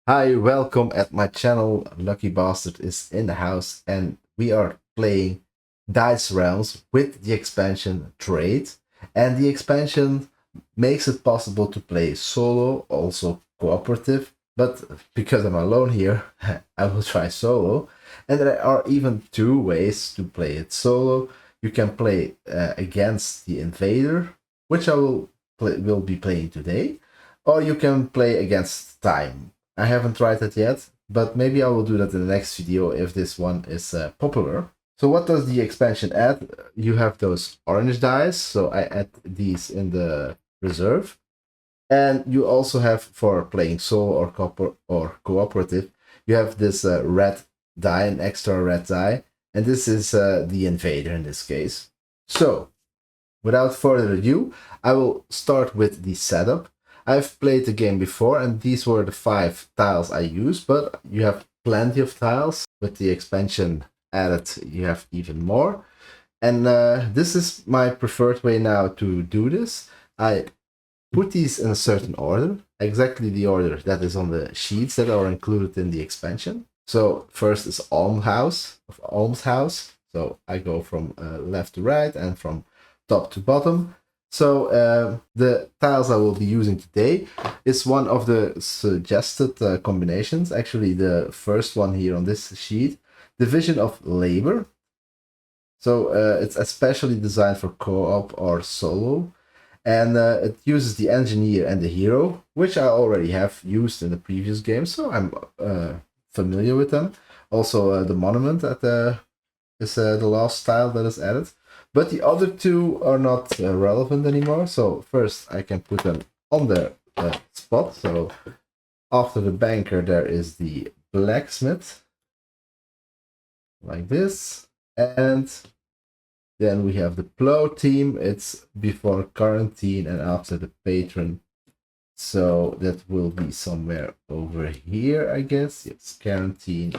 Hi, welcome at my channel. Lucky Bastard is in the house and we are playing Dice Realms with the expansion Trade. And the expansion makes it possible to play solo, also cooperative. But because I'm alone here, I will try solo. And there are even two ways to play it solo. You can play against the invader, which will be playing today, or you can play against time. I haven't tried it yet, but maybe I will do that in the next video if this one is popular. So what does the expansion add? You have those orange dice, so I add these in the reserve. And you also have, for playing solo or cooperative, you have this red die, an extra red die, and this is the invader in this case. So, without further ado, I will start with the setup. I've played the game before and these were the 5 tiles I used, but you have plenty of tiles. With the expansion added, you have even more. And this is my preferred way now to do this. I put these in a certain order, exactly the order that is on the sheets that are included in the expansion. So first is Alms House. So I go from left to right and from top to bottom. So the tiles I will be using today is one of the suggested combinations. Actually, the first one here on this sheet, Division of Labor. So it's especially designed for co-op or solo. And it uses the engineer and the hero, which I already have used in the previous game, so I'm familiar with them. Also, the monument is the last style that is added. But the other two are not relevant anymore. So first I can put them on their spot. So after the banker, there is the blacksmith, like this. And then we have the plow team. It's before quarantine and after the patron. So that will be somewhere over here, I guess. Yes, quarantine.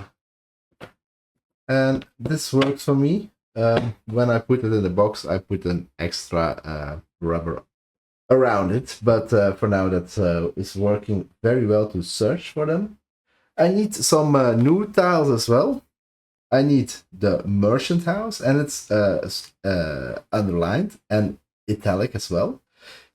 And this works for me. When I put it in the box, I put an extra rubber around it. But for now, that is working very well to search for them. I need some new tiles as well. I need the merchant house, and it's underlined and italic as well.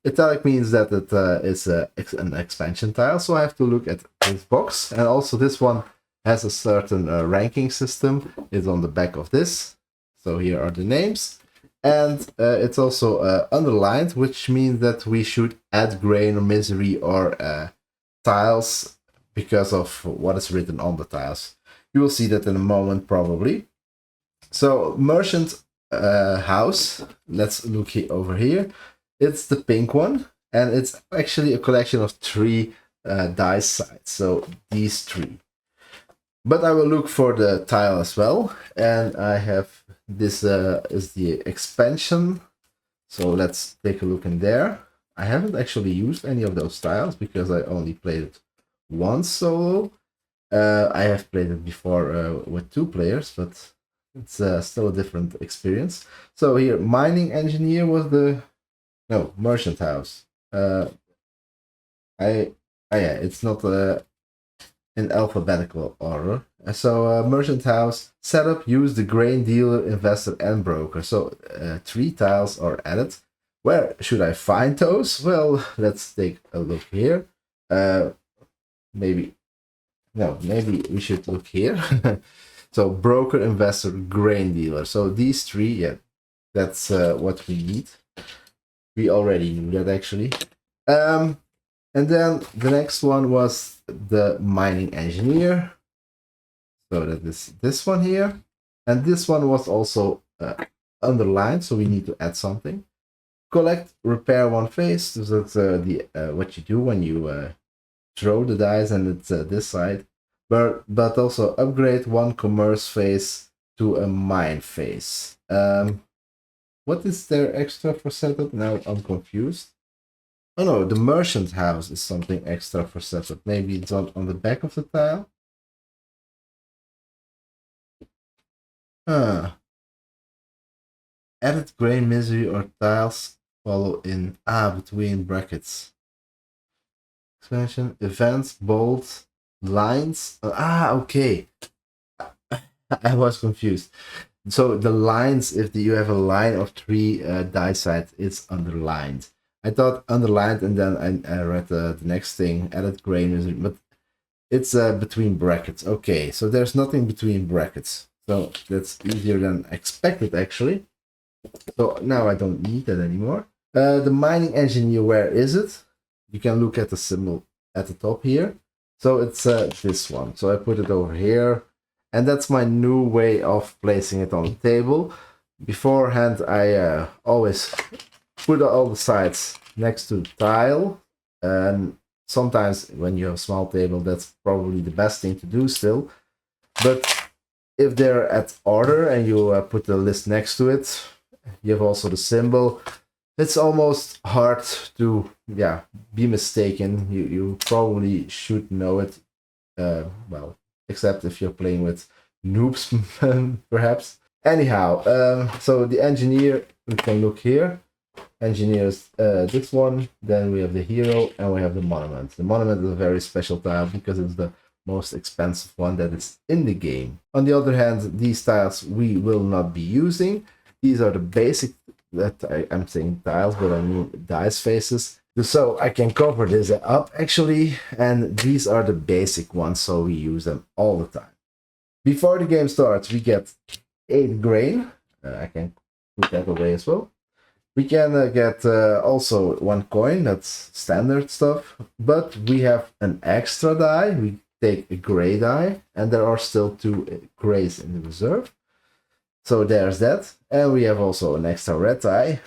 Italic means that it is an expansion tile, so I have to look at this box. And also this one has a certain ranking system. It's on the back of this. So here are the names. And it's also underlined, which means that we should add grain or misery or tiles because of what is written on the tiles. You will see that in a moment, probably. So, merchant house. Let's look over here. It's the pink one, and it's actually a collection of 3 dice sides. So, these 3. But I will look for the tile as well, and I have this is the expansion. So, let's take a look in there. I haven't actually used any of those tiles because I only played it once solo. I have played it before with 2 players, but it's still a different experience. So here, mining engineer was the merchant house. Yeah, it's not in alphabetical order. So merchant house setup, use the grain dealer, investor, and broker. So 3 tiles are added. Where should I find those? Well, let's take a look here. Maybe we should look here. So broker, investor, grain dealer. So these 3, yeah, that's what we need. We already knew that actually. And then the next one was the mining engineer. So that is this one here. And this one was also underlined, so we need to add something. Collect, repair 1 phase. So that's the what you do when you throw the dice, and it's this side. But also upgrade 1 commerce phase to a mine phase. What is there extra for setup? Now I'm confused. Oh no, the merchant house is something extra for setup. Maybe it's on the back of the tile? Huh. Added grain misery or tiles follow in between brackets. Expansion, events, bold, lines. Okay. I was confused. So the lines, if you have a line of 3 die sides, it's underlined. I thought underlined, and then I read the next thing, added grain, but it's between brackets. Okay, so there's nothing between brackets. So that's easier than expected, actually. So now I don't need that anymore. The mining engineer, where is it? You can look at the symbol at the top here. So it's this one. So I put it over here. And that's my new way of placing it on the table. Beforehand, I always put all the sides next to the tile. And sometimes when you have a small table, that's probably the best thing to do still. But if they're at order and you put the list next to it, you have also the symbol. It's almost hard to be mistaken. You probably should know it. Well, except if you're playing with noobs, perhaps. Anyhow, so the engineer, we can look here. Engineers, this one. Then we have the hero, and we have the monument. The monument is a very special tile because it's the most expensive one that is in the game. On the other hand, these tiles we will not be using. These are the basic, I'm saying tiles, but I mean dice faces. So I can cover this up actually, and these are the basic ones, so we use them all the time. Before the game starts, we get 8 grain. I can put that away as well. We can get also 1 coin, that's standard stuff, but we have an extra die. We take a gray die, and there are still 2 grays in the reserve. So there's that. And we have also an extra red die,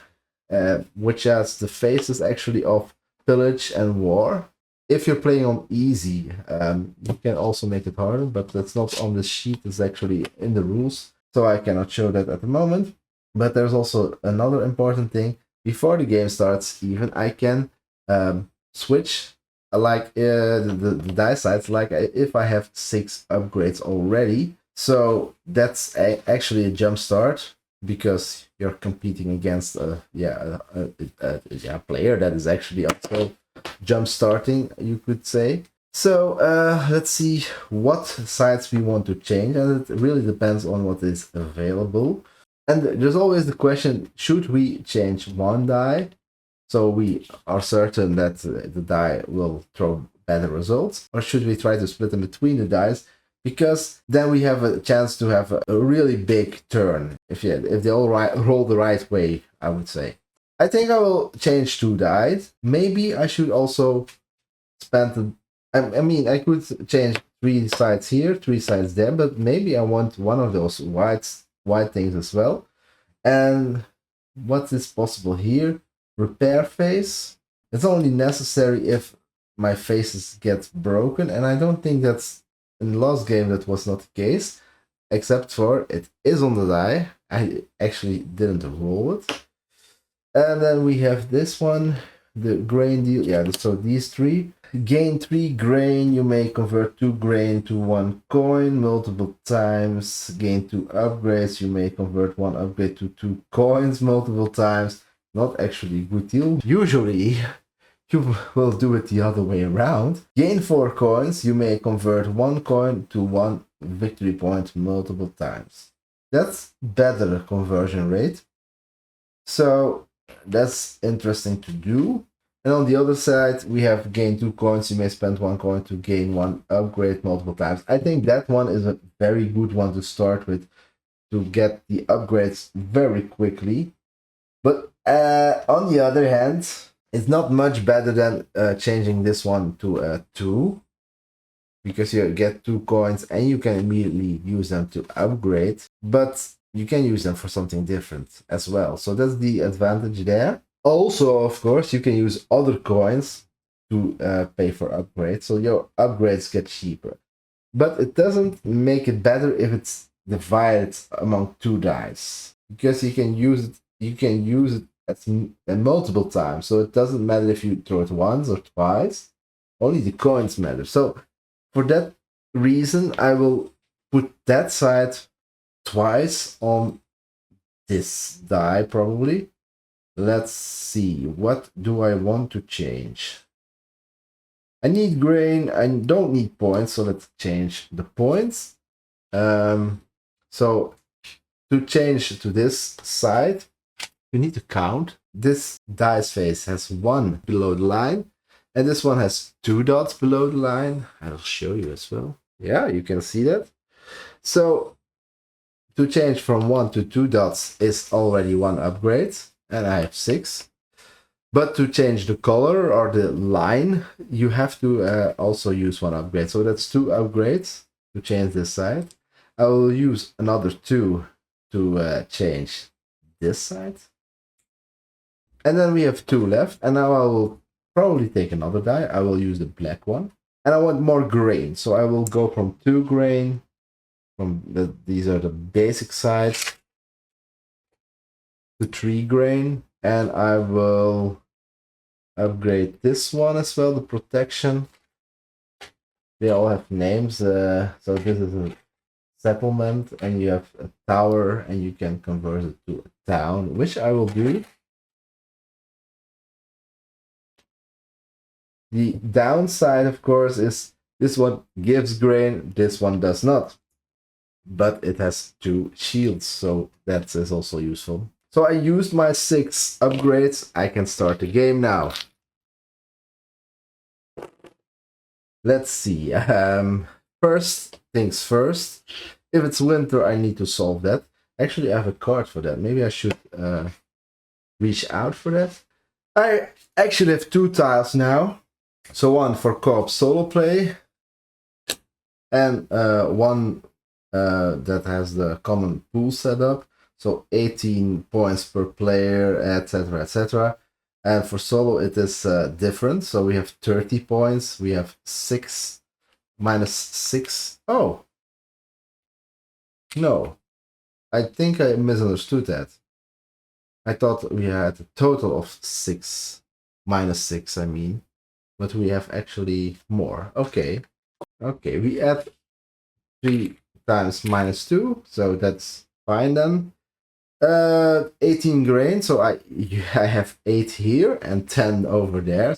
which has the faces actually of pillage and war. If you're playing on easy, you can also make it harder, but that's not on the sheet, it's actually in the rules. So I cannot show that at the moment. But there's also another important thing. Before the game starts, even, I can switch like the die sides, like if I have 6 upgrades already. So that's actually a jump start, because you're competing against a player that is actually also jump starting, you could say. So let's see what sides we want to change, and it really depends on what is available. And there's always the question, should we change 1 die so we are certain that the die will throw better results, or should we try to split them between the dice, because then we have a chance to have a really big turn if they all roll the right way, I would say. I think I will change 2 dice. Maybe I should also spend I could change 3 sides here, 3 sides there, but maybe I want one of those white things as well. And what is possible here? Repair face. It's only necessary if my faces get broken, and I don't think that's in the last game that was not the case, except for it is on the die. I actually didn't roll it. And then we have this one, the grain deal. Yeah, so these 3. Gain 3 grain, you may convert 2 grain to 1 coin multiple times. Gain 2 upgrades, you may convert 1 upgrade to 2 coins multiple times. Not actually a good deal. Usually you will do it the other way around. Gain 4 coins, you may convert 1 coin to 1 victory point multiple times. That's better conversion rate. So that's interesting to do. And on the other side, we have gain 2 coins. You may spend 1 coin to gain 1 upgrade multiple times. I think that one is a very good one to start with, to get the upgrades very quickly. But on the other hand, it's not much better than changing this one to a 2, because you get 2 coins and you can immediately use them to upgrade, but you can use them for something different as well. So that's the advantage there. Also, of course, you can use other coins to pay for upgrades, so your upgrades get cheaper. But it doesn't make it better if it's divided among 2 dice, because you can use it at multiple times. So it doesn't matter if you throw it once or twice. Only the coins matter. So for that reason, I will put that side twice on this die probably. Let's see, what do I want to change? I need grain. I don't need points, so let's change the points. So to change to this side, you need to count. This dice face has 1 below the line, and this one has 2 dots below the line. I'll show you as well. Yeah, you can see that. So to change from 1 to 2 dots is already 1 upgrade, and I have 6. But to change the color or the line, you have to also use 1 upgrade. So that's 2 upgrades to change this side. I will use another 2 to change this side. And then we have 2 left. And now I will probably take another die. I will use the black one. And I want more grain. So I will go from 2 grain. These are the basic sides. To 3 grain. And I will upgrade this one as well, the protection. They all have names. So this is a settlement, and you have a tower, and you can convert it to a town, which I will do. The downside, of course, is this one gives grain, this one does not. But it has 2 shields, so that is also useful. So I used my 6 upgrades. I can start the game now. Let's see. First things first. If it's winter, I need to solve that. Actually, I have a card for that. Maybe I should reach out for that. I actually have 2 tiles now. So one for co-op solo play. And one that has the common pool setup. So 18 points per player, etc, etc. And for solo it is different. So we have 30 points. We have 6 minus 6. Oh! No. I think I misunderstood that. I thought we had a total of 6. Minus 6, I mean. But we have actually more. Okay. Okay, we add 3 times minus 2. So that's fine then. 18 grain, so I have 8 here and 10 over there.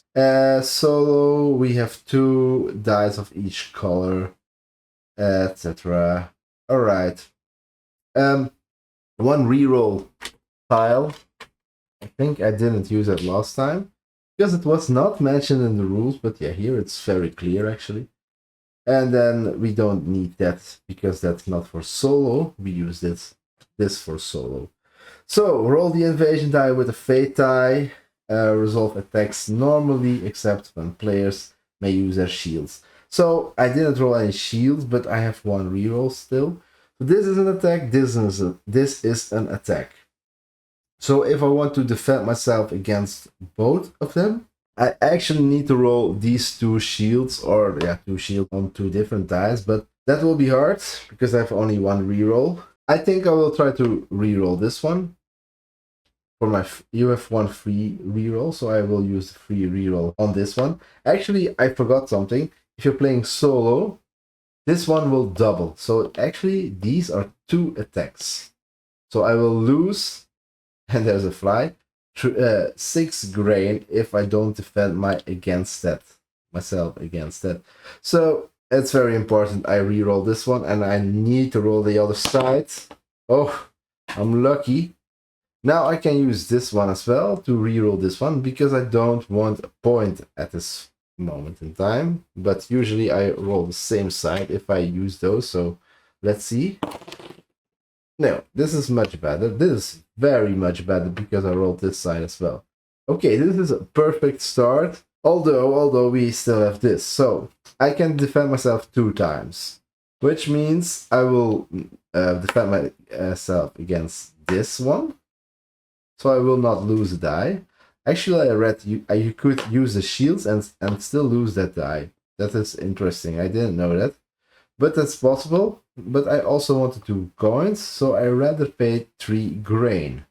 Solo, we have 2 dice of each color, etc. All right. 1 reroll tile. I think I didn't use it last time because it was not mentioned in the rules, but yeah, here it's very clear actually. And then we don't need that because that's not for solo. We use this for solo. So roll the invasion die with a fate die. Resolve attacks normally, except when players may use their shields. So I didn't roll any shields, but I have 1 reroll still. So this is an attack. This is an attack. So if I want to defend myself against both of them, I actually need to roll these 2 shields, or yeah, 2 shields on 2 different dice, but that will be hard because I have only 1 reroll. I think I will try to reroll this one. You have 1 free reroll, so I will use the free reroll on this one. Actually, I forgot something. If you're playing solo, this one will double. So actually, these are 2 attacks. So I will lose, and there's a fly, 6 grain if I don't defend myself against that. So it's very important I reroll this one, and I need to roll the other side. Oh, I'm lucky. Now I can use this one as well to reroll this one because I don't want a point at this moment in time. But usually I roll the same side if I use those. So let's see. No, this is much better. This is very much better because I rolled this side as well. Okay, this is a perfect start. Although we still have this. So I can defend myself 2 times. Which means I will defend myself against this one. So I will not lose a die. Actually, I read you could use the shields and still lose that die. That is interesting. I didn't know that. But that's possible. But I also wanted 2 coins, so I rather paid 3 grain.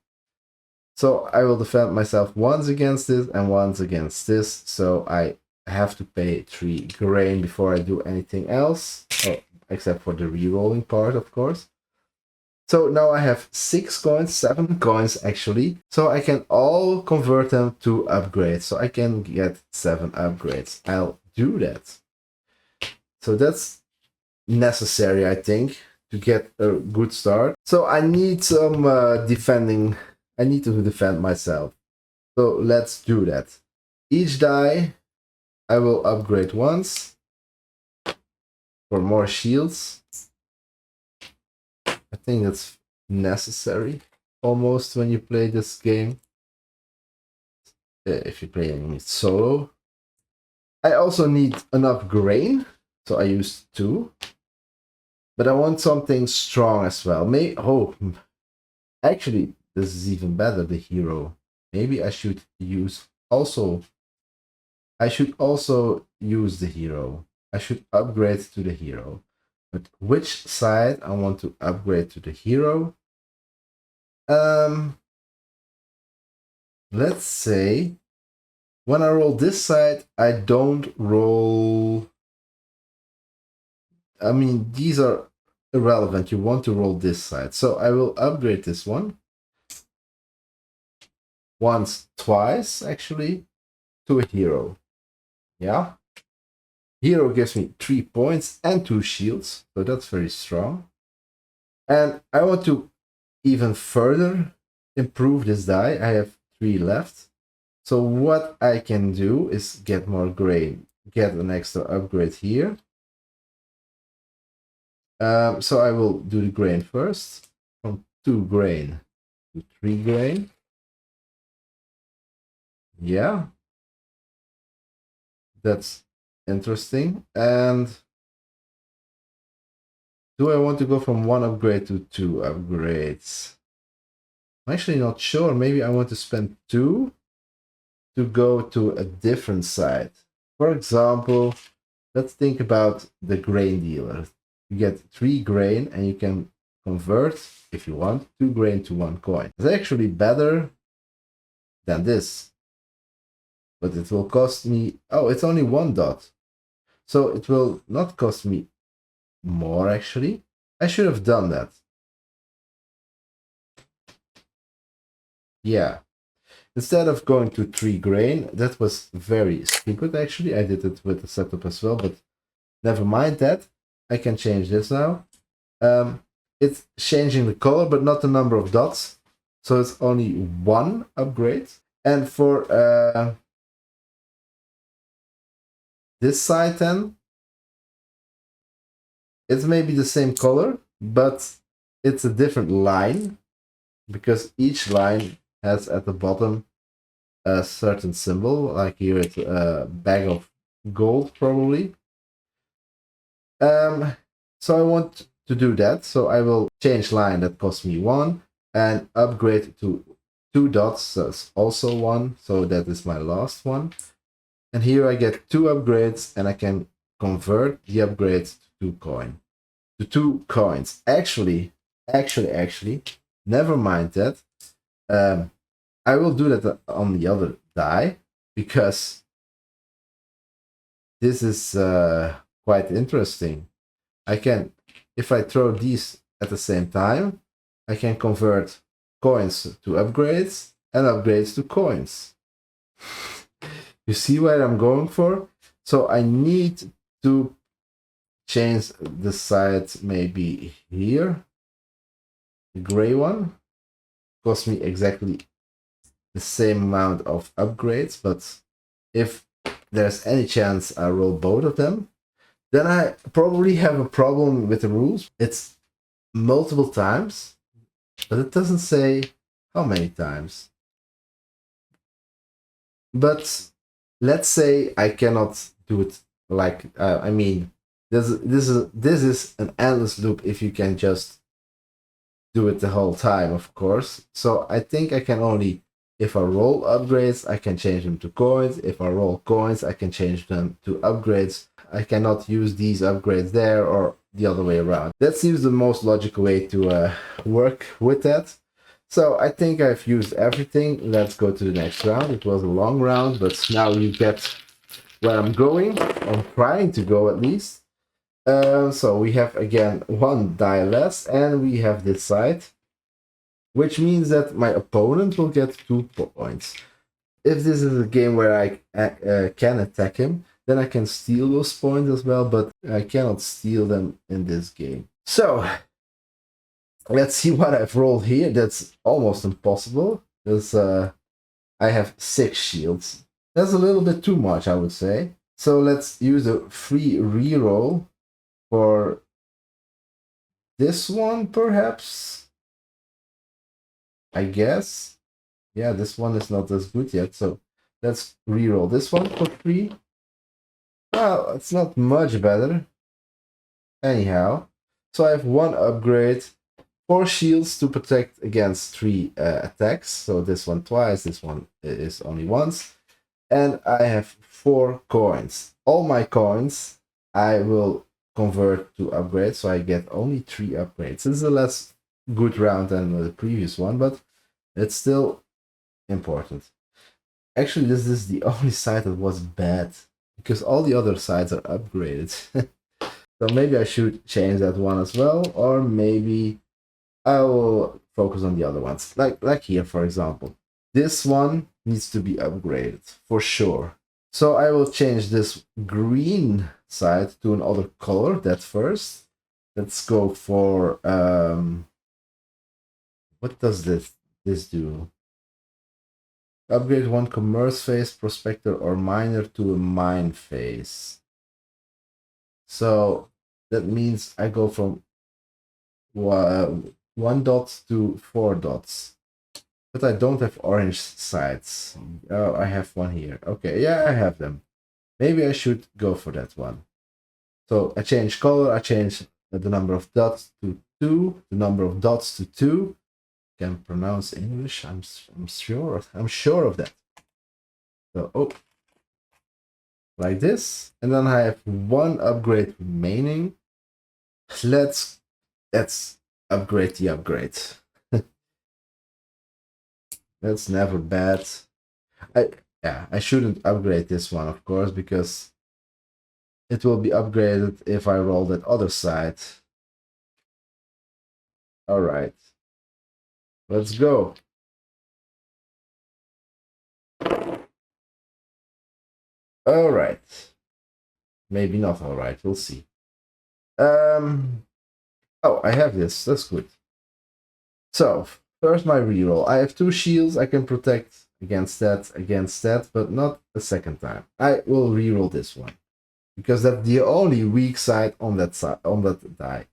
So I will defend myself once against this and once against this. So I have to pay 3 grain before I do anything else. Oh, except for the rerolling part, of course. So now I have 6 coins, 7 coins actually. So I can all convert them to upgrades. So I can get 7 upgrades. I'll do that. So that's necessary, I think, to get a good start. So I need some defending. I need to defend myself. So let's do that. Each die I will upgrade once for more shields. I think that's necessary almost when you play this game. If you play it solo. I also need enough grain, so I used 2. But I want something strong as well. Actually, this is even better, the hero. Maybe I should also use the hero. I should upgrade to the hero. But which side I want to upgrade to the hero? Let's say when I roll this side, I don't roll. I mean, these are irrelevant. You want to roll this side. So I will upgrade this one. Twice, actually, to a hero. Yeah. Hero gives me 3 points and 2 shields. So that's very strong. And I want to even further improve this die. I have 3 left. So what I can do is get more grain. Get an extra upgrade here. So I will do the grain first. From 2 grain to 3 grain. Yeah. That's interesting. And do I want to go from 1 upgrade to 2 upgrades? I'm actually not sure. Maybe I want to spend 2 to go to a different side. For example, let's think about the grain dealer. You get 3 grain and you can convert, if you want, 2 grain to 1 coin. It's actually better than this. But it will cost me... Oh, it's only 1 dot. So it will not cost me more, actually. I should have done that. Yeah. Instead of going to 3 grain, that was very stupid, actually. I did it with the setup as well, but never mind that. I can change this now. It's changing the color, but not the number of dots. So it's only 1 upgrade. And for this side then, it's maybe the same color, but it's a different line, because each line has at the bottom a certain symbol, like here it's a bag of gold probably. So I want to do that, so I will change line that costs me 1 and upgrade to 2 dots, so that's also 1, so that is my last one. And here I get 2 upgrades and I can convert the upgrades to 2 coins. Actually, never mind that. I will do that on the other die, because this is quite interesting. I can, if I throw these at the same time, I can convert coins to upgrades and upgrades to coins. You see what I'm going for? So I need to change the side maybe here. The gray one cost me exactly the same amount of upgrades, but if there's any chance I roll both of them, then I probably have a problem with the rules. It's multiple times, but it doesn't say how many times. But let's say I cannot do it like, I mean, this is an endless loop if you can just do it the whole time, of course. So I think I can only, if I roll upgrades, I can change them to coins. If I roll coins, I can change them to upgrades. I cannot use these upgrades there or the other way around. That seems the most logical way to work with that. So I think I've used everything. Let's go to the next round. It was a long round, but now you get where I'm going. I'm trying to go at least. So we have again 1 die less, and we have this side, which means that my opponent will get 2 points. If this is a game where I can attack him, then I can steal those points as well, but I cannot steal them in this game. So let's see what I've rolled here. That's almost impossible because I have 6 shields. That's a little bit too much, I would say. So let's use a free reroll for this one, perhaps. I guess. Yeah, this one is not as good yet, so let's reroll this one for free. Well, it's not much better. Anyhow, so I have 1 upgrade, 4 shields to protect against 3 attacks. So this one twice, this one is only once. And I have 4 coins. All my coins I will convert to upgrades, so I get only 3 upgrades. This is a less good round than the previous one, but it's still important. Actually, this is the only side that was bad, because all the other sides are upgraded. So maybe I should change that one as well, or maybe I will focus on the other ones. Like here, for example. This one needs to be upgraded, for sure. So I will change this green side to another color, that first. Let's go for... what does this do? Upgrade 1 commerce phase, prospector, or miner to a mine phase. So that means I go from 1 dot to 4 dots. But I don't have orange sides. Oh, I have one here. Okay, yeah, I have them. Maybe I should go for that one. So I change color, I change the number of dots to 2, the number of dots to 2. Can pronounce English, I'm sure of that. So, oh, like this, and then I have 1 upgrade remaining. Let's upgrade the upgrade. That's never bad. I shouldn't upgrade this one, of course, because it will be upgraded if I roll that other side. All right, let's go. All right, maybe not all right. We'll see. Oh, I have this. That's good. So first, my reroll. I have 2 shields. I can protect against that, but not a second time. I will reroll this one because that's the only weak side on that die.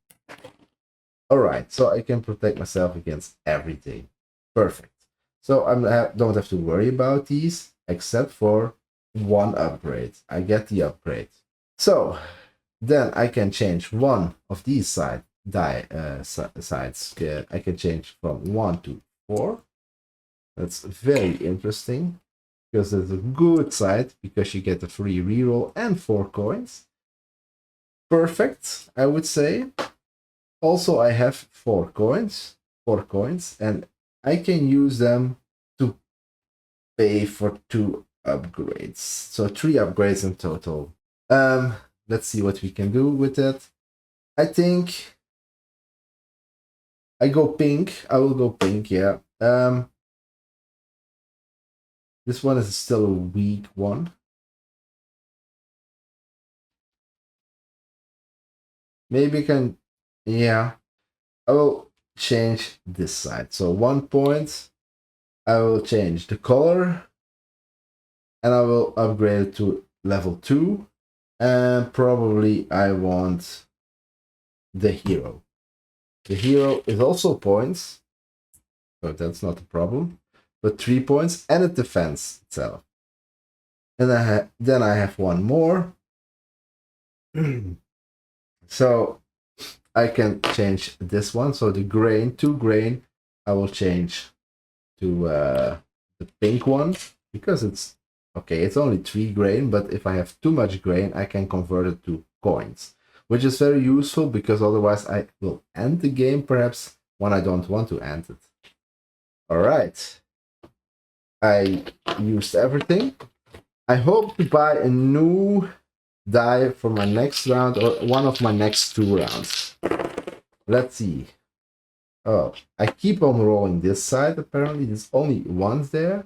All right, so I can protect myself against everything. Perfect. So I don't have to worry about these except for 1 upgrade. I get the upgrade. So then I can change one of these sides. I can change from 1 to 4. That's very interesting because it's a good side because you get a free reroll and 4 coins. Perfect, I would say. Also, I have 4 coins, and I can use them to pay for 2 upgrades. So 3 upgrades in total. Let's see what we can do with that. I think I go pink. I will go pink, yeah. This one is still a weak one. Maybe I can, yeah. I will change this side. So 1 point. I will change the color. And I will upgrade it to level 2. And probably I want the hero. The hero is also points. So that's not a problem. But 3 points and it defends itself. And then I have 1 more. So I can change this one. So the grain, 2 grain, I will change to the pink one because it's okay. It's only 3 grain, but if I have too much grain, I can convert it to coins, which is very useful because otherwise I will end the game perhaps when I don't want to end it. All right, I used everything. I hope to buy a new die for my next round or one of my next 2 rounds. Let's see. Oh, I keep on rolling this side. Apparently, there's only 1 there,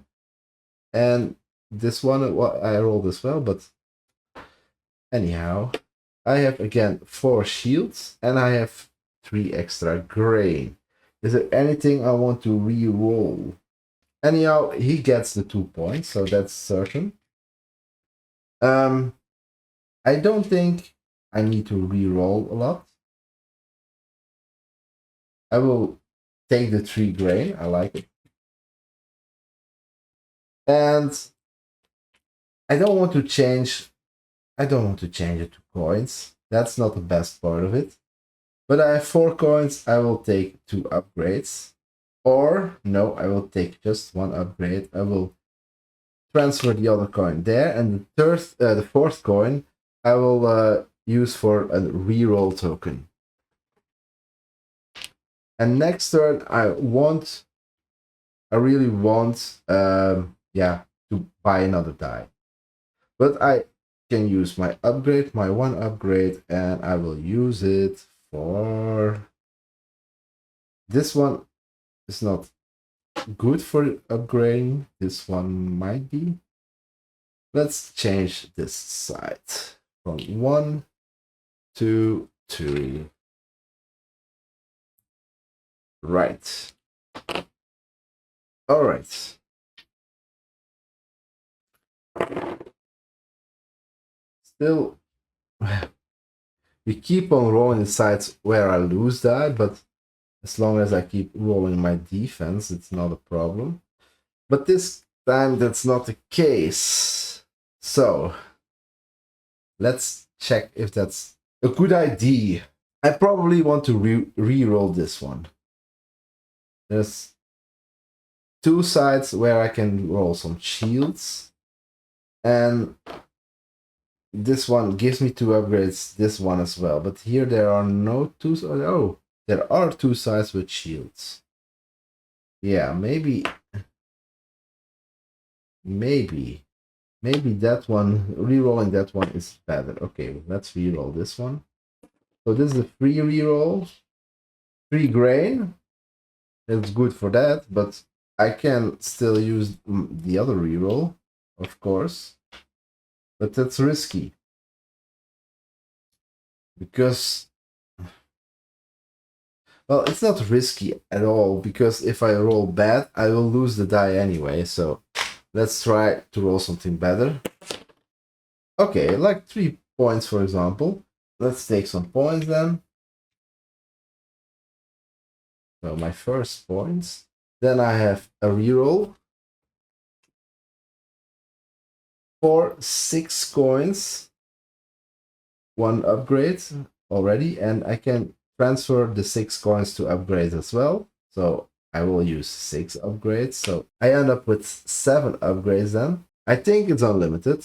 and this one I rolled as well. But Anyhow, I have again 4 shields and I have 3 extra grain. Is there anything I want to re-roll? Anyhow, he gets the 2 points, so that's certain. I don't think I need to re-roll a lot. I will take the 3 grain, I like it. And I don't want to change it to coins. That's not the best part of it. But I have 4 coins, I will take 2 upgrades. Or, no, I will take just 1 upgrade. I will transfer the other coin there. And the 4th coin, I will use for a reroll token. And next turn, I really want, to buy another die. But I can use my upgrade, my 1 upgrade, and I will use it for... This one is not good for upgrading. This one might be. Let's change this side from 1 to 2. Right. All right. Still, we keep on rolling the sides where I lose die, but as long as I keep rolling my defense, it's not a problem. But this time, that's not the case. So, let's check if that's a good idea. I probably want to re-roll this one. There's 2 sides where I can roll some shields. And this one gives me 2 upgrades, this one as well. But here there are no 2... Oh, there are 2 sides with shields. Yeah, maybe that one, re-rolling that one is better. Okay, let's re-roll this one. So this is a free re-roll. 3 grain. It's good for that, but I can still use the other re-roll, of course. But that's risky. Because... Well, it's not risky at all, because if I roll bad, I will lose the die anyway, so let's try to roll something better. Okay, like 3 points, for example. Let's take some points then. So my first points. Then I have a reroll for 6 coins. 1 upgrade already, and I can transfer the 6 coins to upgrades as well. So I will use 6 upgrades. So I end up with 7 upgrades then. I think it's unlimited.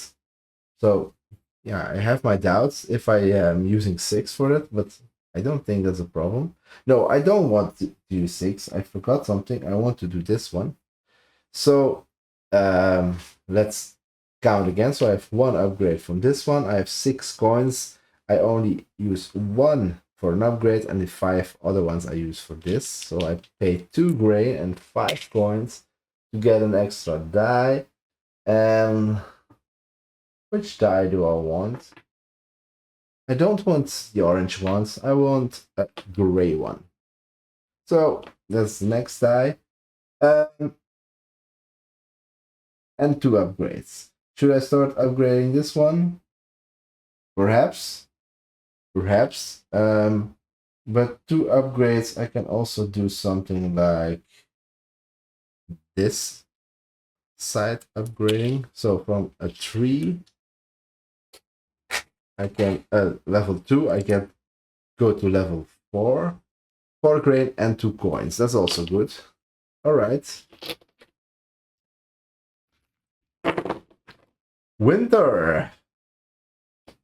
So yeah, I have my doubts if I am using 6 for it, but I don't think that's a problem. No, I don't want to use 6. I forgot something. I want to do this one. So let's count again. So I have 1 upgrade from this one. I have 6 coins. I only use 1 for an upgrade, and the 5 other ones I use for this. So I pay 2 grain and 5 coins to get an extra die. And which die do I want? I don't want the orange ones. I want a gray one. So that's the next die. And 2 upgrades. Should I start upgrading this one? Perhaps. But 2 upgrades, I can also do something like this side upgrading. So from a 3, I can level 2. I can go to level 4. 4 grain and 2 coins. That's also good. All right. Winter.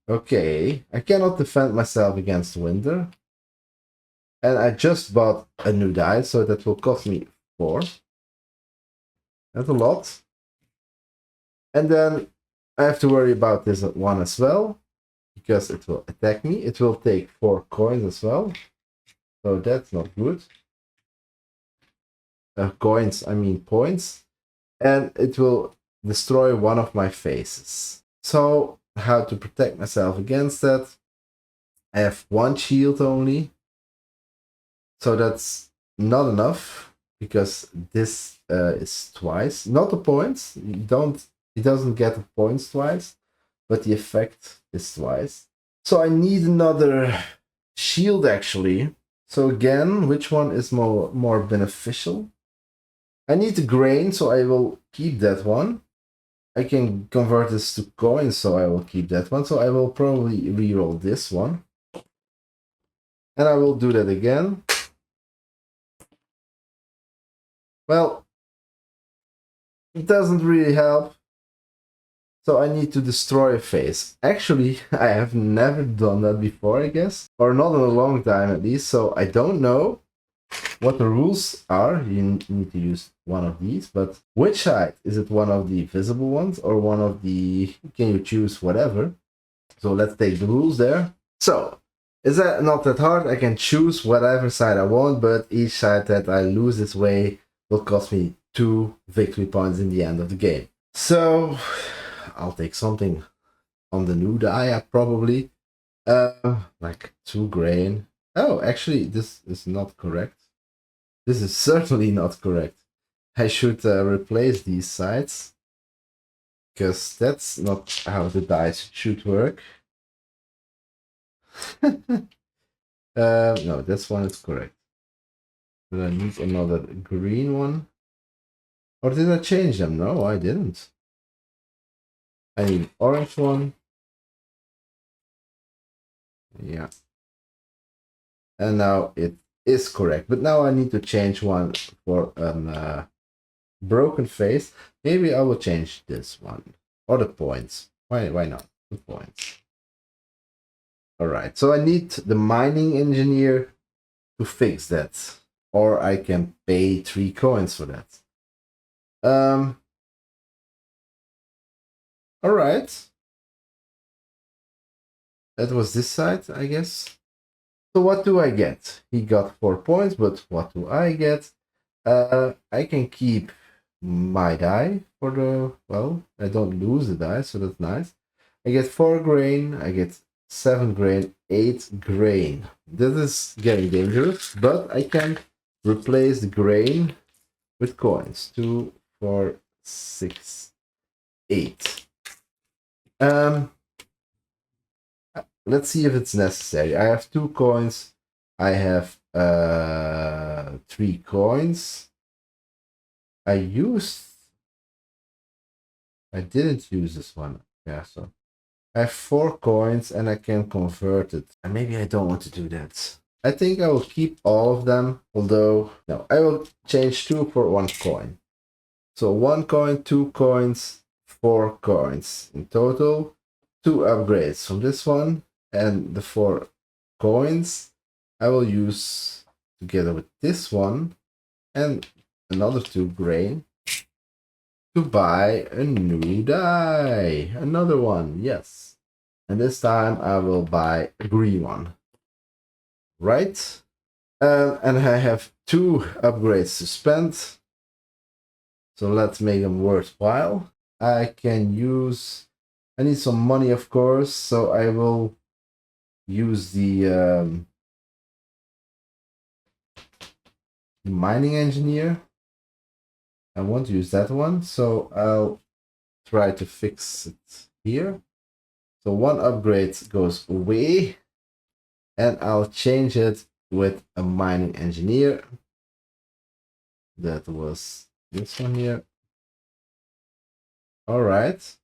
Okay, I cannot defend myself against winter. And I just bought a new die, so that will cost me 4. That's a lot. And then I have to worry about this one as well, because it will attack me. It will take 4 coins as well. So that's not good. Coins, I mean points. And it will destroy one of my faces. So how to protect myself against that. I have one shield only, so that's not enough because this is twice, not the points. It doesn't get the points twice, but the effect is twice. So I need another shield actually. So again, which one is more beneficial? I need the grain, so I will keep that one. I can convert this to coins, so I will keep that one. So I will probably reroll this one. And I will do that again. Well, it doesn't really help. So I need to destroy a phase. Actually, I have never done that before, I guess. Or not in a long time at least. So I don't know what the rules are. You need to use one of these. But which side? Is it one of the visible ones or one of the... Can you choose whatever? So let's take the rules there. So, is that not that hard? I can choose whatever side I want, but each side that I lose this way will cost me 2 victory points in the end of the game. So, I'll take something on the new die, probably. Like 2 grain. Oh, actually, this is not correct. This is certainly not correct. I should replace these sides, because that's not how the dice should work. No, this one is correct. But I need another green one. Or did I change them? No, I didn't. I need an orange one. Yeah. And now it is correct. But now I need to change one for a broken face. Maybe I will change this one. Or the points. Why not? The points. Alright, so I need the mining engineer to fix that. Or I can pay 3 coins for that. Alright. That was this side, I guess. So what do I get? He got 4 points, but what do I get? I can keep my die for the... Well, I don't lose the die, so that's nice. I get 4 grain, I get 7 grain, 8 grain. This is getting dangerous, but I can replace the grain with coins. 2, 4, 6, 8. Let's see if it's necessary. I have 2 coins. I have 3 coins. I didn't use this one. Yeah, so I have 4 coins and I can convert it. And maybe I don't want to do that. I think I will keep all of them, although no, I will change 2 for 1 coin. So 1 coin, 2 coins, 4 coins in total. 2 upgrades from this one, and the 4 coins I will use together with this one and another 2 grain to buy a new die. Another one, yes. And this time I will buy a green one. Right? And I have 2 upgrades to spend. So let's make them worthwhile. I need some money, of course, so I will use the mining engineer. I want to use that one, so I'll try to fix it here. So 1 upgrade goes away, and I'll change it with a mining engineer. That was this one here. All right.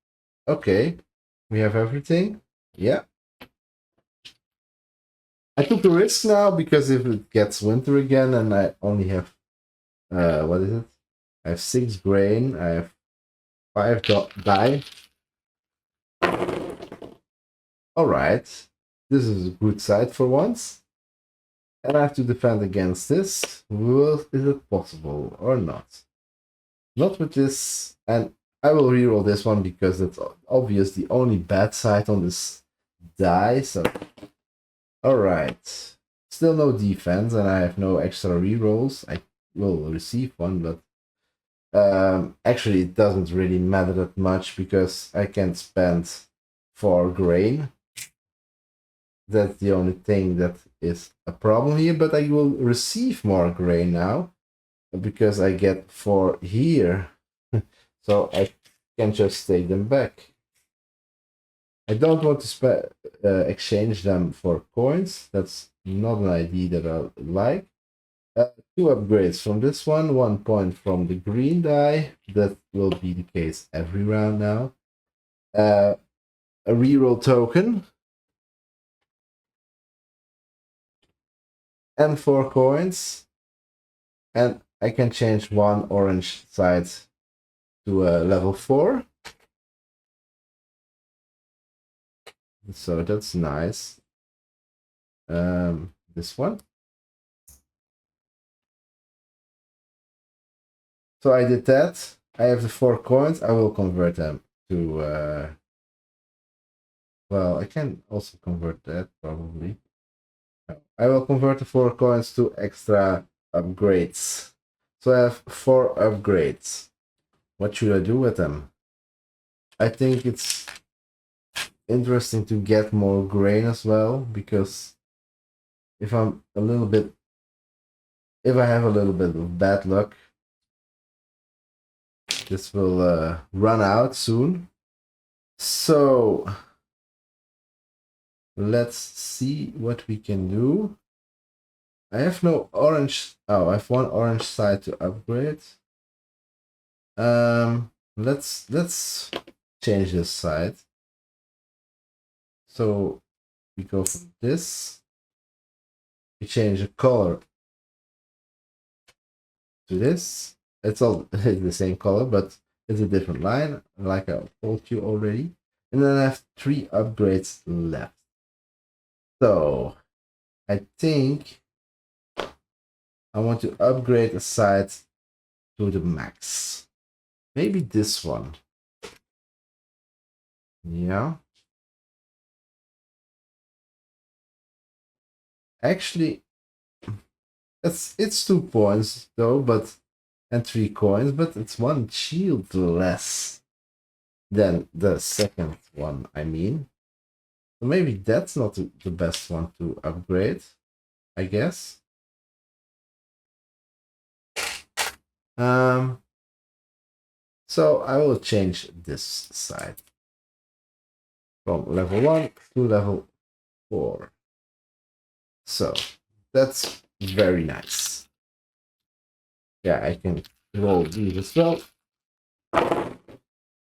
Okay. We have everything. Yeah. I took a risk now because if it gets winter again and I only have what is it? I have 6 grain, I have 5 die. Alright. This is a good side for once. And I have to defend against this. Well, is it possible or not? Not with this, and I will reroll this one because it's obvious the only bad side on this die, so... Alright. Still no defense, and I have no extra rerolls. I will receive one, but... actually, it doesn't really matter that much, because I can spend 4 grain. That's the only thing that is a problem here, but I will receive more grain now because I get 4 here. So I can just take them back. I don't want to exchange them for coins. That's not an idea that I like. 2 upgrades from this one, 1 point from the green die. That will be the case every round now. A reroll token. And 4 coins. And I can change 1 orange side to level 4. So that's nice. This one. So I did that. I have the 4 coins. I will convert them to... well, I can also convert that, probably. I will convert the 4 coins to extra upgrades. So I have 4 upgrades. What should I do with them? I think it's interesting to get more grain as well, because if I have a little bit of bad luck, this will run out soon. So let's see what we can do. I have no orange. Oh, I have 1 orange side to upgrade. Let's change this side. So we go from this. We change the color to this. It's all the same color, but it's a different line, like I told you already. And then I have 3 upgrades left. So I think I want to upgrade a side to the max. Maybe this one. Yeah. Actually, it's 2 points though, but and 3 coins, but it's 1 shield less than the second one, I mean. So maybe that's not the best one to upgrade, I guess. So I will change this side from level 1 to level 4. So that's very nice. Yeah, I can roll these as well.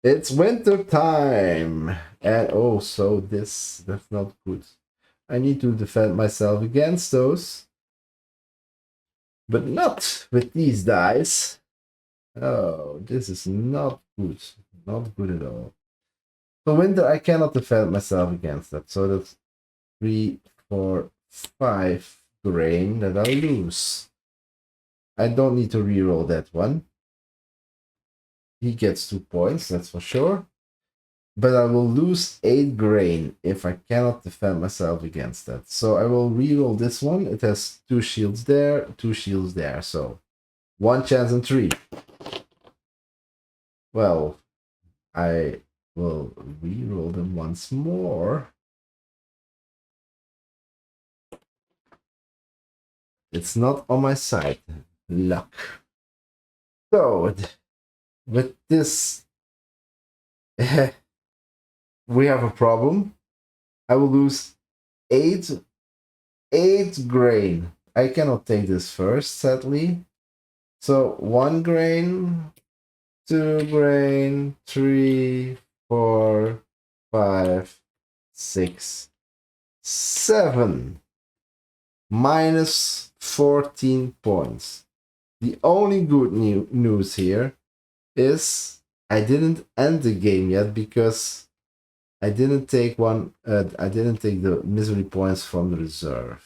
It's winter time, and oh, so that's not good. I need to defend myself against those, but not with these dice. Oh, this is not good. Not good at all. So winter, I cannot defend myself against that. So that's 3, 4, 5 grain that I lose. I don't need to reroll that one. He gets 2 points, that's for sure. But I will lose 8 grain if I cannot defend myself against that. So I will reroll this one. It has 2 shields there, 2 shields there. So 1 chance in 3. Well, I will reroll them once more. It's not on my side. Luck. So, with this, we have a problem. I will lose 8 grain. I cannot take this first, sadly. So 1 grain, 2 grain, 3, 4, 5, 6, 7. Minus 14 points. The only good news here is I didn't end the game yet because I didn't take I didn't take the misery points from the reserve.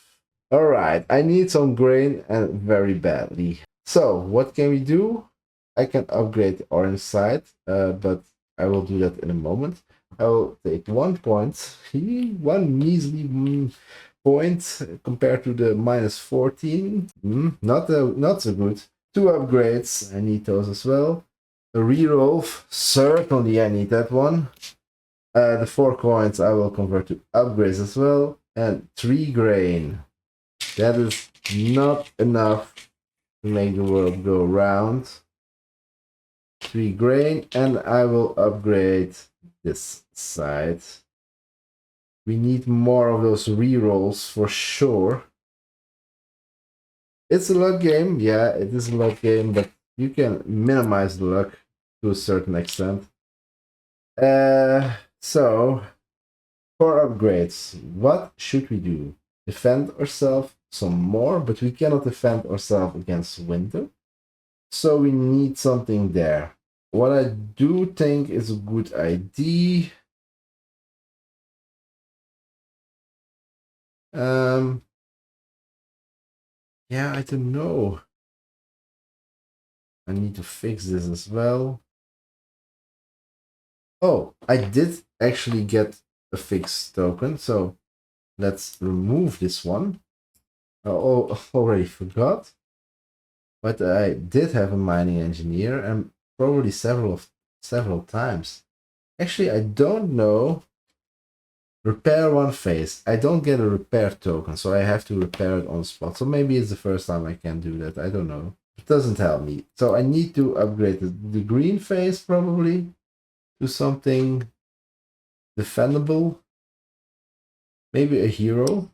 All right, I need some grain and very badly. So what can we do? I can upgrade the orange side, but I will do that in a moment. I will take 1 point, 1 measly point compared to the minus 14. Not so good. 2 upgrades, I need those as well. A reroll, certainly I need that one. The 4 coins I will convert to upgrades as well. And 3 grain. That is not enough to make the world go round. 3 grain, and I will upgrade this side. We need more of those rerolls for sure. It's a luck game, yeah, it is a luck game, but you can minimize the luck to a certain extent. So, for upgrades, what should we do? Defend ourselves some more, but we cannot defend ourselves against winter. So we need something there. What I do think is a good idea. Yeah, I don't know. I need to fix this as well. Oh, I did actually get a fixed token, so let's remove this one. Oh, already forgot. But I did have a mining engineer, and probably several times. Actually, I don't know. Repair one phase. I don't get a repair token, so I have to repair it on the spot. So maybe it's the first time I can do that. I don't know. It doesn't help me. So I need to upgrade the green phase probably to something defendable. Maybe a hero.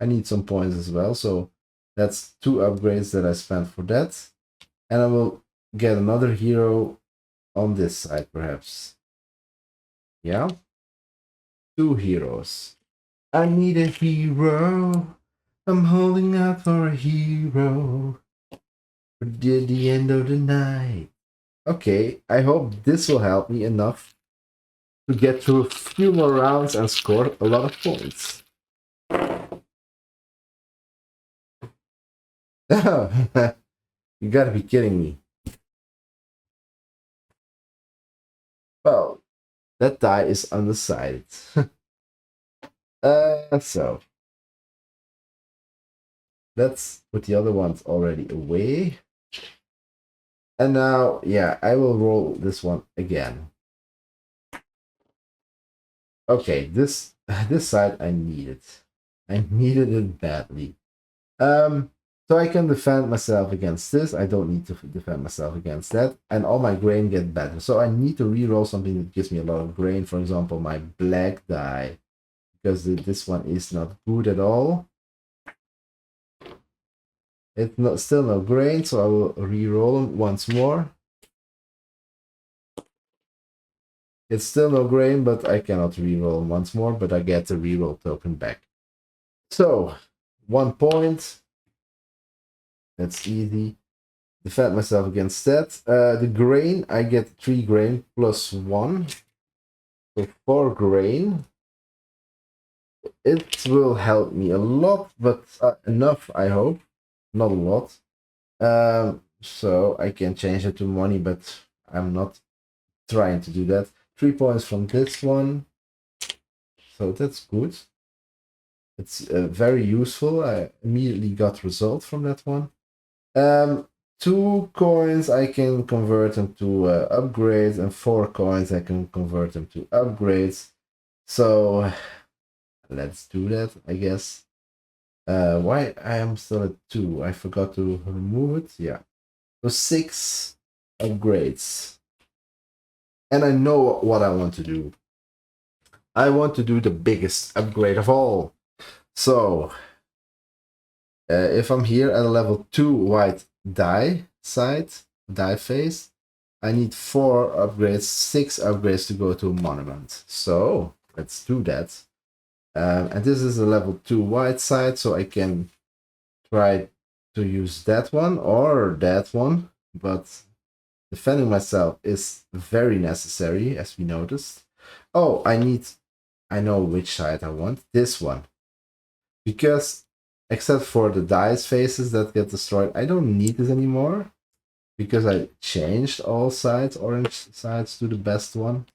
I need some points as well. So that's 2 upgrades that I spent for that. And I will get another hero on this side perhaps. Yeah. 2 heroes. I need a hero. I'm holding out for a hero. At the end of the night. Okay, I hope this will help me enough to get through a few more rounds and score a lot of points. You gotta be kidding me. Well, that die is undecided. So let's put the other ones already away. And now, yeah, I will roll this one again. Okay, this side I need it. I needed it badly. So I can defend myself against this. I don't need to defend myself against that. And all my grain get better. So I need to reroll something that gives me a lot of grain. For example, my black die. Because this one is not good at all. It's still no grain, so I will reroll them once more. It's still no grain, but I cannot reroll them once more, but I get the reroll token back. So, 1 point. That's easy. Defend myself against that. The grain, I get 3 grain plus 1. So 4 grain. It will help me a lot, but enough, I hope. Not a lot. So I can change it to money, but I'm not trying to do that. 3 points from this one. So that's good. It's very useful. I immediately got result from that one. 2 coins I can convert them to upgrades, and 4 coins I can convert them to upgrades. So let's do that, I guess. Why I am still at 2? I forgot to remove it. Yeah. So 6 upgrades. And I know what I want to do. I want to do the biggest upgrade of all. So if I'm here at a level 2 white die phase, I need 4 upgrades, 6 upgrades to go to a monument. So let's do that. And this is a level 2 white side, so I can try to use that one or that one, but defending myself is very necessary, as we noticed. Oh, I know which side I want. This one. Because except for the dice faces that get destroyed, I don't need it anymore. Because I changed all sides, orange sides, to the best one.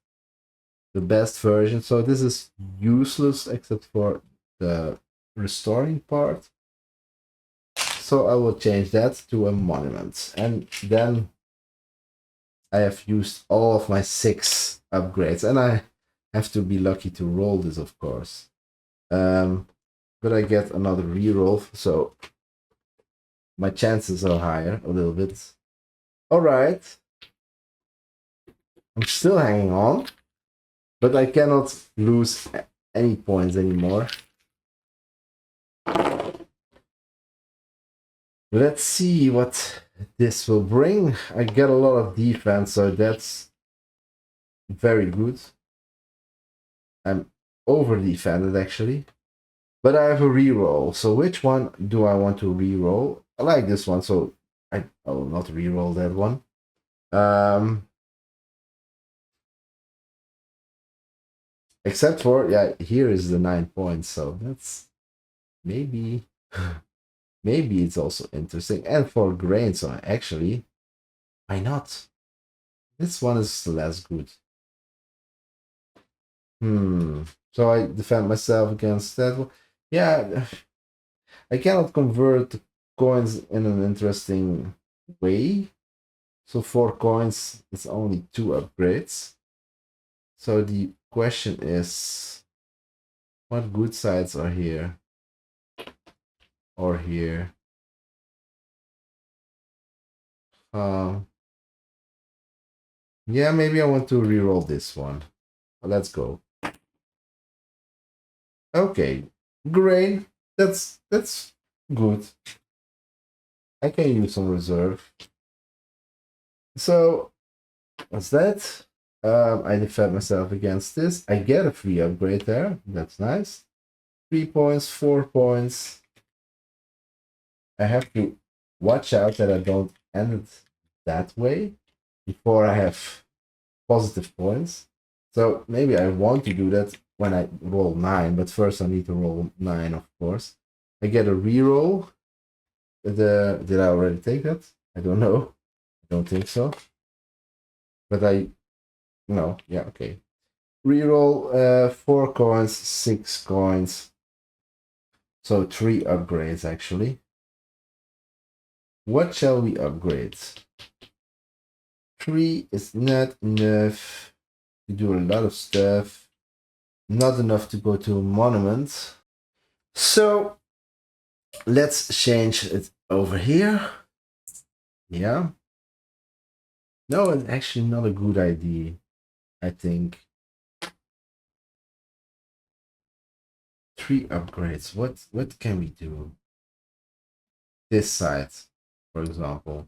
The best version. So this is useless except for the restoring part. So I will change that to a monument. And then I have used all of my 6 upgrades. And I have to be lucky to roll this, of course. But I get another reroll, so my chances are higher a little bit. All right. I'm still hanging on, but I cannot lose any points anymore. Let's see what this will bring. I get a lot of defense, so that's very good. I'm over defended actually, but I have a reroll. So which one do I want to reroll? I like this one, so I will not reroll that one. Except for, yeah, here is the 9 points, so that's maybe maybe it's also interesting. And for grain, so actually, why not? This one is less good. So I defend myself against that one. Yeah, I cannot convert coins in an interesting way. So 4 coins, it's only 2 upgrades. So the question is, what good sides are here? Or here? Yeah, maybe I want to reroll this one. Let's go. Okay, grain. That's good. I can use some reserve. So what's that? I defend myself against this. I get a free upgrade there. That's nice. 3 points, 4 points. I have to watch out that I don't end it that way before I have positive points. So maybe I want to do that when I roll 9, but first I need to roll 9, of course. I get a reroll. Did I already take that? I don't know. I don't think so. But no, yeah, okay. Reroll 4 coins, 6 coins. So 3 upgrades actually. What shall we upgrade? 3 is not enough to do a lot of stuff. Not enough to go to a monument. So let's change it over here. Yeah. No, it's actually not a good idea, I think. 3 upgrades. What can we do? This side, for example.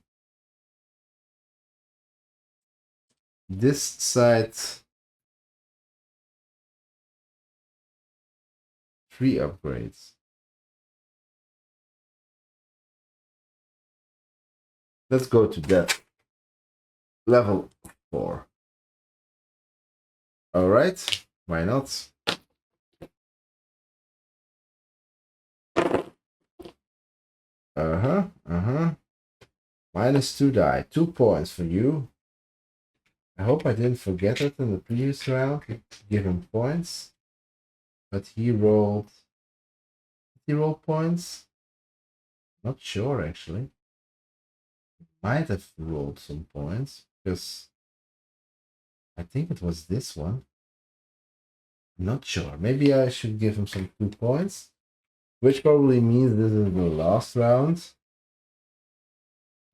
This side, 3 upgrades. Let's go to that. Level 4. All right, why not? -2 die. 2 points for you. I hope I didn't forget it in the previous round. Give him points. But he rolled points. Not sure actually. Might have rolled some points because I think it was this one. Not sure. Maybe I should give him some 2 points, which probably means this is the last round.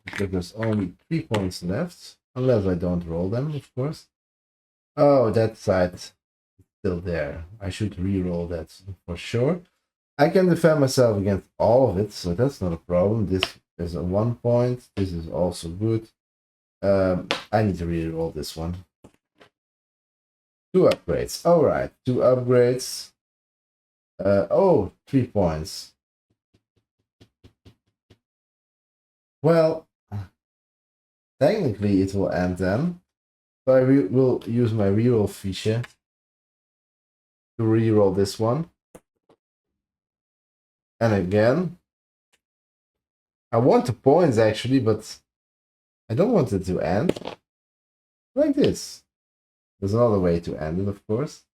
Because there's only 3 points left, unless I don't roll them, of course. Oh, that side is still there. I should re-roll that for sure. I can defend myself against all of it, so that's not a problem. This is a 1 point. This is also good. I need to re-roll this one. 2 upgrades. All right, 2 upgrades. 3 points. Well, technically it will end then. So I will use my reroll feature to reroll this one. And again, I want the points actually, but I don't want it to end like this. There's another way to end it, of course.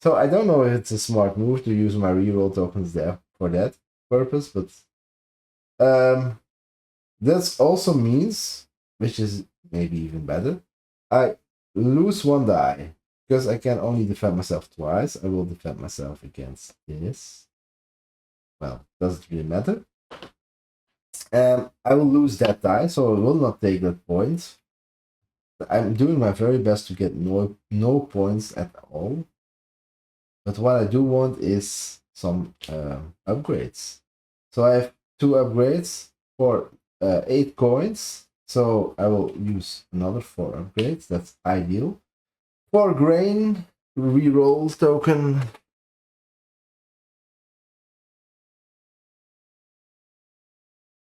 So I don't know if it's a smart move to use my reroll tokens there for that purpose, but this also means, which is maybe even better, I lose 1 die. because I can only defend myself twice, I will defend myself against this. Well, doesn't really matter. I will lose that die, so I will not take that point. I'm doing my very best to get no points at all. But what I do want is some upgrades. So I have 2 upgrades for 8 coins. So I will use another 4 upgrades. That's ideal. 4 grain, reroll token.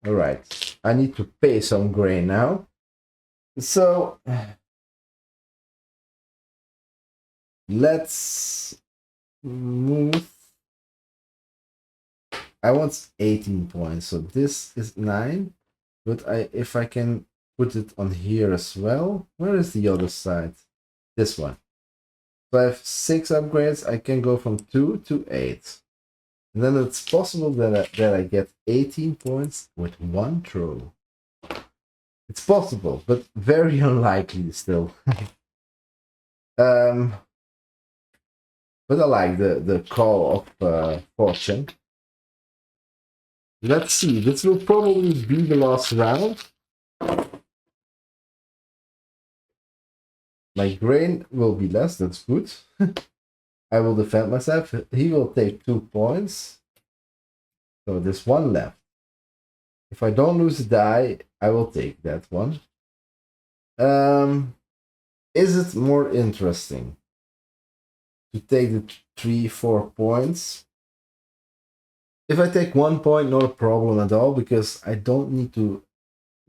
Alright, I need to pay some grain now. So let's move. I want 18 points, so this is 9. But if I can put it on here as well. Where is the other side? This one. So I have 6 upgrades. I can go from 2 to 8. And then it's possible that I get 18 points with 1 throw. It's possible, but very unlikely still. But I like the call of fortune. Let's see, this will probably be the last round. My grain will be less, that's good. I will defend myself. He will take 2 points. So there's 1 left. If I don't lose a die, I will take that one. Is it more interesting to take the 3-4 points? If I take 1 point, not a problem at all, because I don't need to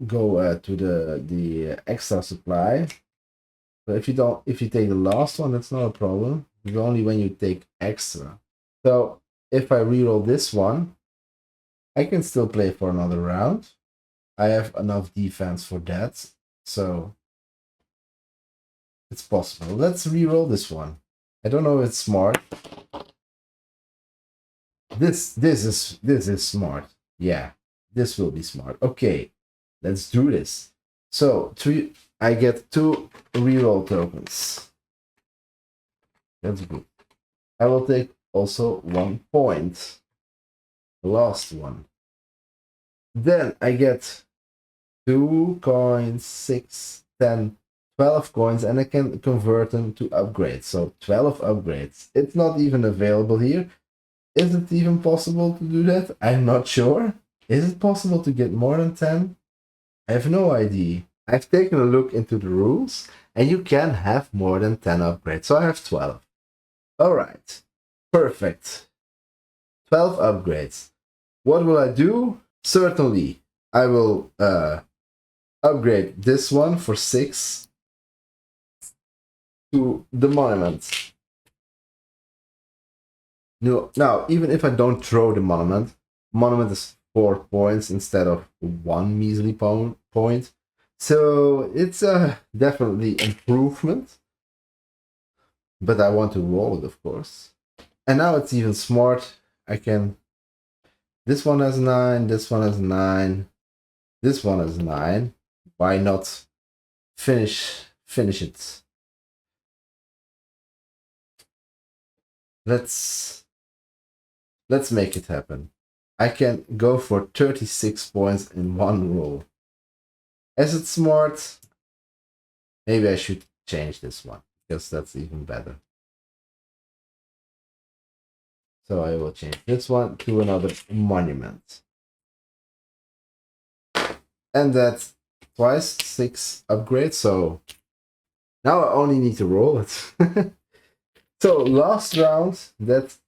go to the extra supply. But if you take the last one, that's not a problem. It's only when you take extra. So if I reroll this one, I can still play for another round. I have enough defense for that, so it's possible. Let's reroll this one. I don't know if it's smart. This is smart. Yeah, this will be smart. Okay, let's do this. So I get 2 reroll tokens. That's good. I will take also 1 point. The last one. Then I get 2 coins, 6, 10, 12 coins, and I can convert them to upgrades. So 12 upgrades. It's not even available here. Is it even possible to do that? I'm not sure. Is it possible to get more than 10? I have no idea. I've taken a look into the rules, and you can have more than 10 upgrades. So I have 12. Alright. Perfect. 12 upgrades. What will I do? Certainly, I will upgrade this one for 6 to the monument. No, now, even if I don't throw the monument is 4 points instead of 1 measly point. So it's definitely improvement. But I want to roll it, of course. And now it's even smart. I can... This one has 9, this one has 9, this one has 9. Why not finish it? Let's make it happen. I can go for 36 points in 1 roll. Is it smart? Maybe I should change this one, because that's even better. So I will change this one to another monument. And that's twice 6 upgrades, so now I only need to roll it. So last round, that's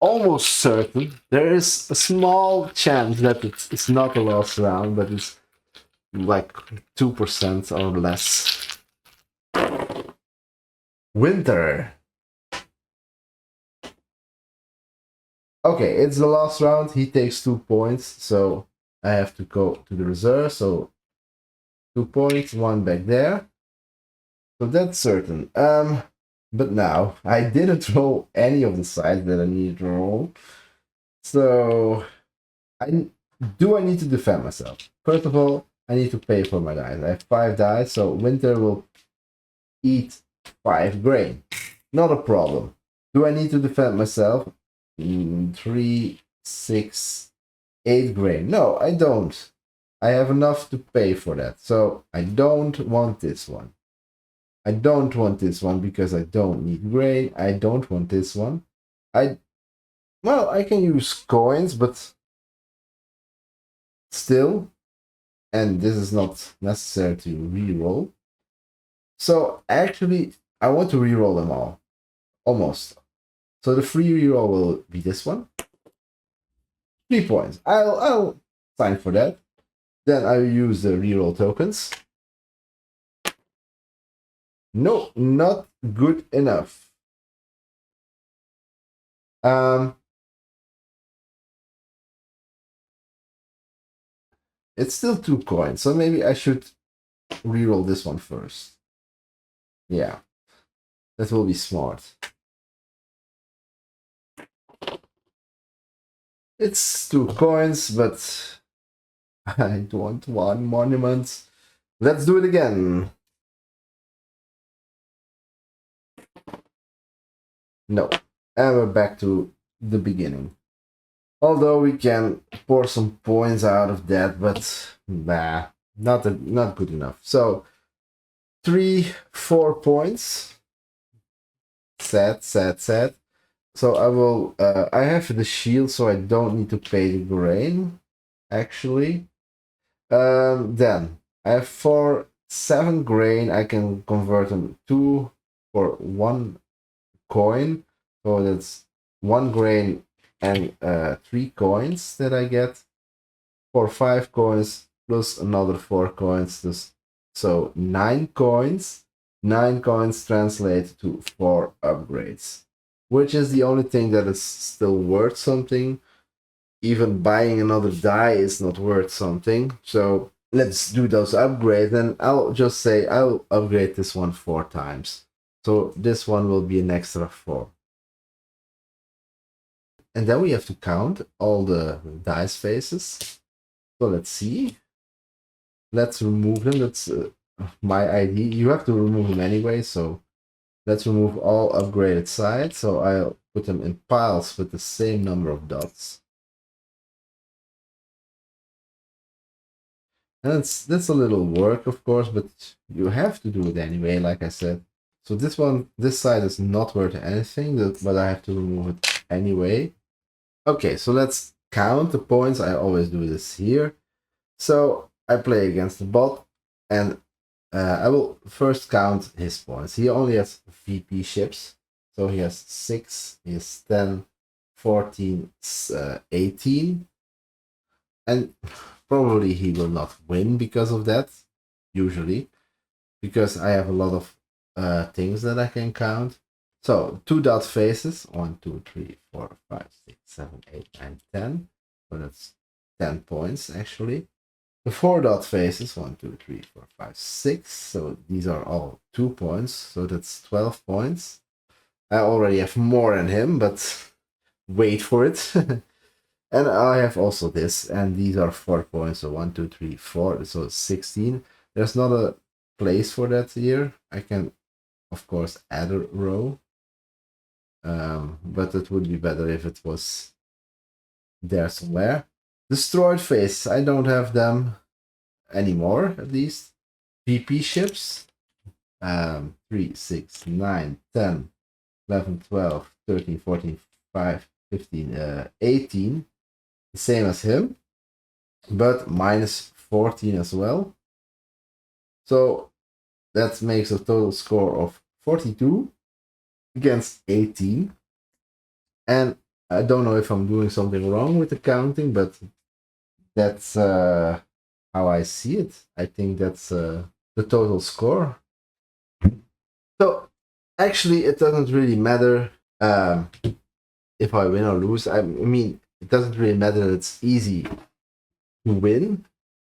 almost certain. There is a small chance that it's not the last round, but it's like 2% or less. Winter. Okay, it's the last round. He takes 2 points, so I have to go to the reserve. So 2 points, 1 back there. So that's certain. But now I didn't roll any of the sides that I needed to roll. So I need to defend myself? First of all, I need to pay for my dice. I have 5 dice, so winter will eat 5 grain. not a problem. Do I need to defend myself? 3, 6, 8 grain. No, I don't. I have enough to pay for that. So I don't want this one. I don't want this one because I don't need grain. I don't want this one. Well, I can use coins, but still, and this is not necessary to reroll. So actually, I want to reroll them all, almost. So the free reroll will be this one. 3 points. I'll sign for that. Then I use the reroll tokens. No, not good enough. It's still 2 coins, so maybe I should reroll this one first. Yeah, that will be smart. It's 2 coins, but I don't want 1 monument. Let's do it again. No, and we're back to the beginning. Although we can pour some points out of that, but nah, not good enough. So 3, 4 points. Sad. So I will. I have the shield, so I don't need to pay the grain. Actually, then I have 7 grain. I can convert them 2 for 1 coin. So that's 1 grain and 3 coins that I get for 5 coins plus another 4 coins. So 9 coins. 9 coins translate to 4 upgrades, which is the only thing that is still worth something. Even buying another die is not worth something. So let's do those upgrades, and I'll just say I'll upgrade this one 4 times. So this one will be an extra 4. And then we have to count all the dice faces. So let's see. Let's remove them. That's my ID. You have to remove them anyway, so let's remove all upgraded sides. So I'll put them in piles with the same number of dots. And that's a little work, of course, but you have to do it anyway, like I said. So this side is not worth anything, but I have to remove it anyway. Okay, so let's count the points. I always do this here. So I play against the bot, and I will first count his points. He only has VP ships, so he has 6, he has 10, 14, 18, and probably he will not win because of that, usually, because I have a lot of things that I can count. So 2 dot faces, 1, 2, 3, 4, 5, 6, 7, 8, 9, 10. So that's 10 points actually. The 4 dot faces, 1, 2, 3, 4, 5, 6. So these are all 2 points. So that's 12 points. I already have more than him, but wait for it. And I have also this, and these are 4 points. So 1, 2, 3, 4. So 16. There's not a place for that here. I can, of course, add a row. But it would be better if it was there somewhere. Destroyed face, I don't have them anymore, at least. PP ships, 3, 6, 9, 10, 11, 12, 13, 14, 5, 15, 18. The same as him, but minus 14 as well. So that makes a total score of 42 against 18. And I don't know if I'm doing something wrong with the counting, but that's how I see it. I think that's the total score. So actually, it doesn't really matter if I win or lose. I mean, it doesn't really matter that it's easy to win,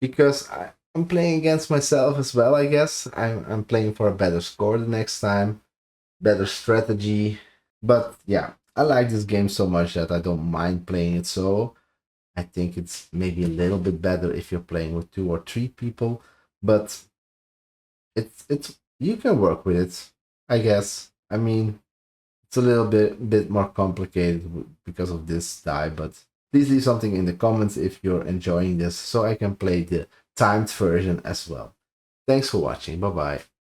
because I'm playing against myself as well, I guess. I'm playing for a better score the next time, better strategy. But yeah, I like this game so much that I don't mind playing it solo. I think it's maybe a little bit better if you're playing with 2 or 3 people, but it's you can work with it, I guess. I mean, It's a little bit more complicated because of this die, but please leave something in the comments if you're enjoying this so I can play the timed version as well. Thanks for watching. Bye bye.